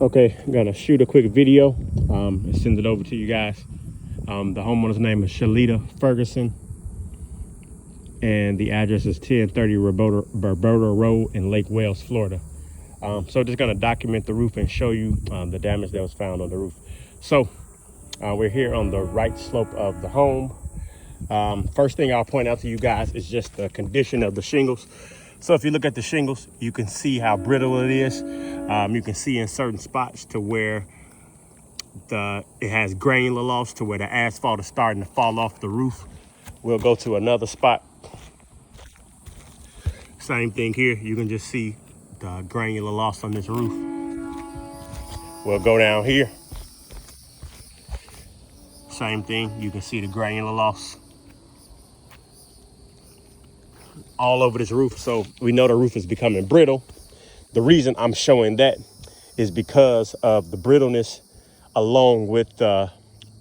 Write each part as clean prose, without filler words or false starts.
Okay, I'm gonna shoot a quick video and send it over to you guys. The homeowner's name is Shalita Ferguson, and the address is 1030 Roberta Road in Lake Wales, Florida. So just gonna document the roof and show you the damage that was found on the roof. So we're here on the right slope of the home. First thing I'll point out to you guys is just the condition of the shingles. So if you look at the shingles, you can see how brittle it is. You can see in certain spots to where it has granular loss, to where the asphalt is starting to fall off the roof. We'll go to another spot. Same thing here. You can just see the granular loss on this roof. We'll go down here. Same thing. You can see the granular loss all over this roof. So we know the roof is becoming brittle. The reason I'm showing that is because of the brittleness, along with the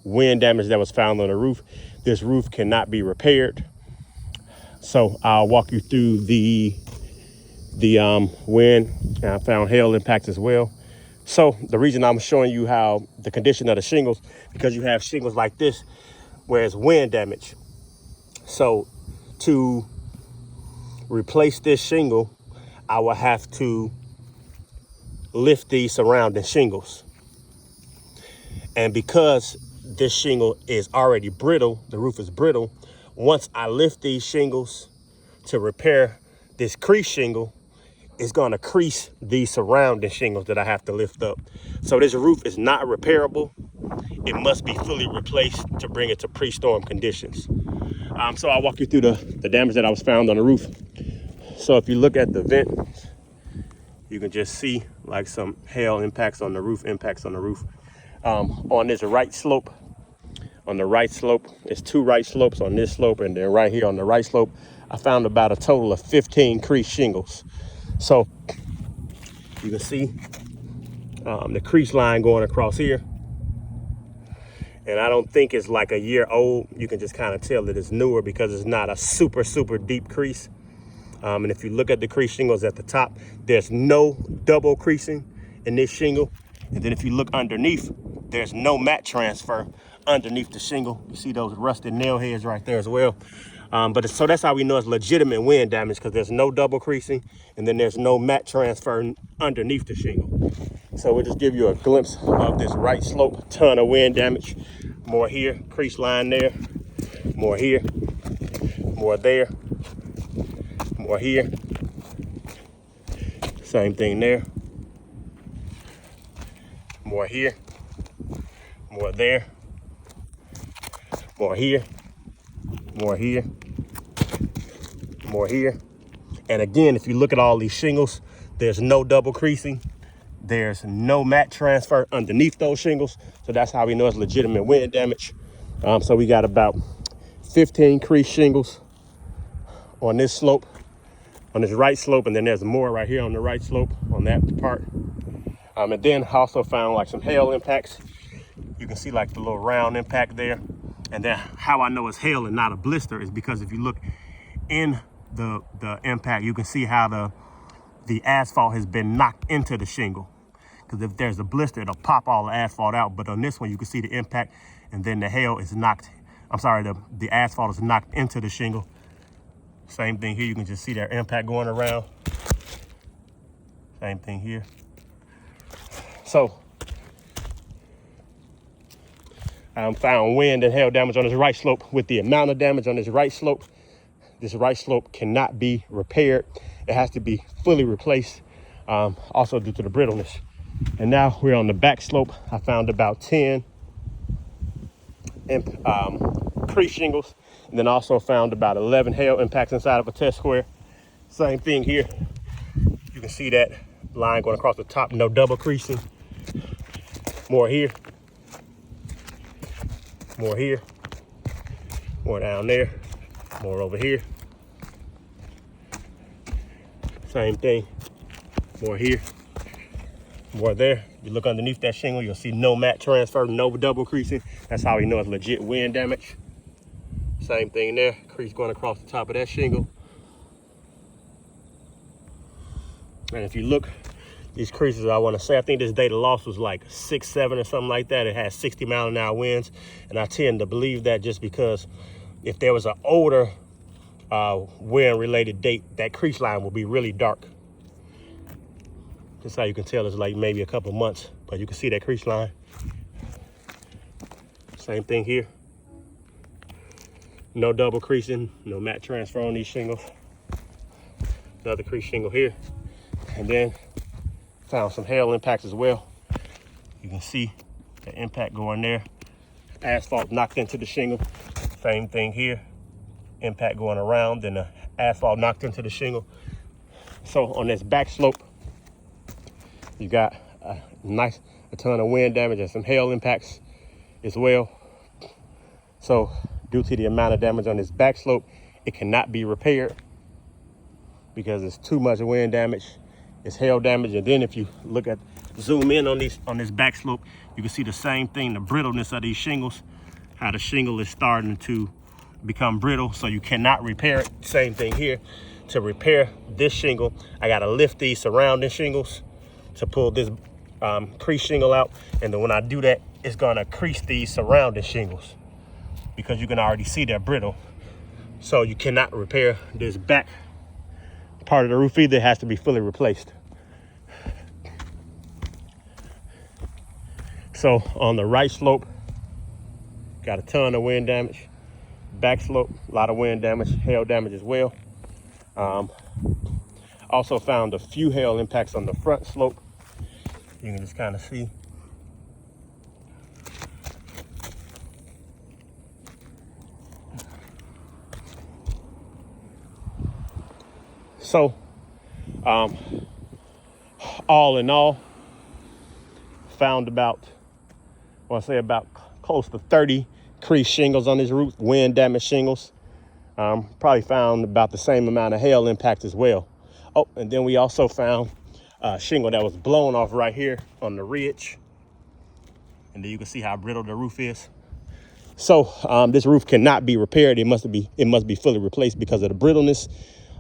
wind damage that was found on the roof. This roof cannot be repaired. So I'll walk you through the wind. I found hail impacts as well. So the reason I'm showing you how the condition of the shingles, because you have shingles like this where it's wind damage. So to replace this shingle, I will have to lift these surrounding shingles. And because this shingle is already brittle, the roof is brittle, once I lift these shingles to repair this crease shingle, it's gonna crease these surrounding shingles that I have to lift up. So this roof is not repairable. It must be fully replaced to bring it to pre-storm conditions. So I'll walk you through the damage that I was found on the roof. So if you look at the vent, you can just see like some hail impacts on the roof, on this right slope. On the right slope, it's two right slopes on this slope, and then right here on the right slope, I found about a total of 15 crease shingles. So you can see the crease line going across here. And I don't think it's like a year old. You can just kind of tell that it's newer because it's not a super deep crease. And if you look at the crease shingles at the top, there's no double creasing in this shingle. And then if you look underneath, there's no mat transfer underneath the shingle. You see those rusted nail heads right there as well. So that's how we know it's legitimate wind damage, because there's no double creasing and then there's no mat transfer underneath the shingle. So we'll just give you a glimpse of this right slope, ton of wind damage. More here, crease line there, more here, more there, more here. Same thing there. More here, more there, more here, more here, more here. And again, if you look at all these shingles, there's no double creasing. There's no mat transfer underneath those shingles. So that's how we know it's legitimate wind damage. So we got about 15 crease shingles on this slope, on this right slope. And then there's more right here on the right slope on that part. And then I also found like some hail impacts. You can see like the little round impact there. And then how I know it's hail and not a blister is because if you look in the impact, you can see how the asphalt has been knocked into the shingle. Because if there's a blister, it'll pop all the asphalt out. But on this one, you can see the impact, and then the hail is knocked. I'm sorry, the asphalt is knocked into the shingle. Same thing here, you can just see that impact going around. Same thing here. So I found wind and hail damage on this right slope. With the amount of damage on this right slope cannot be repaired. It has to be fully replaced, also due to the brittleness. And now we're on the back slope. I found about 10 crease shingles, and then also found about 11 hail impacts inside of a test square. Same thing here. You can see that line going across the top, no double creasing. More here, more here, more down there, more over here. Same thing, more here, more there. You look underneath that shingle, you'll see no mat transfer, no double creasing. That's how we know it's legit wind damage. Same thing there, crease going across the top of that shingle. And if you look These creases, I want to say, I think this data loss was like 6, 7 or something like that. It had 60-mile-an-hour winds. And I tend to believe that just because if there was an older wind-related date, that crease line will be really dark. That's how you can tell it's like maybe a couple months, but you can see that crease line. Same thing here. No double creasing, no matte transfer on these shingles. Another crease shingle here. And then found some hail impacts as well. You can see the impact going there. Asphalt knocked into the shingle. Same thing here. Impact going around, then the asphalt knocked into the shingle. So on this back slope, you got a ton of wind damage and some hail impacts as well. So due to the amount of damage on this back slope, it cannot be repaired because it's too much wind damage. It's hail damage. And then if you zoom in on this back slope, you can see the same thing, the brittleness of these shingles, how the shingle is starting to become brittle, so you cannot repair it. Same thing here. To repair this shingle, I gotta lift these surrounding shingles to pull this crease shingle out. And then when I do that, it's gonna crease these surrounding shingles because you can already see they're brittle. So you cannot repair this back part of the roof either. It has to be fully replaced. So on the right slope, got a ton of wind damage. Back slope, a lot of wind damage, hail damage as well. Also found a few hail impacts on the front slope. You can just kind of see. So, all in all, found about close to 30 crease shingles on this roof, wind damaged shingles. Probably found about the same amount of hail impact as well. Oh, and then we also found a shingle that was blown off right here on the ridge. And then you can see how brittle the roof is. So this roof cannot be repaired. It must be fully replaced because of the brittleness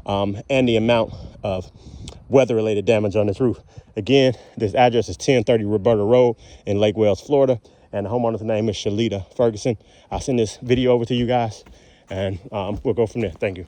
and the amount of weather-related damage on this roof. Again, this address is 1030 Roberta Road in Lake Wales, Florida. And the homeowner's name is Shalita Ferguson. I'll send this video over to you guys and we'll go from there. Thank you.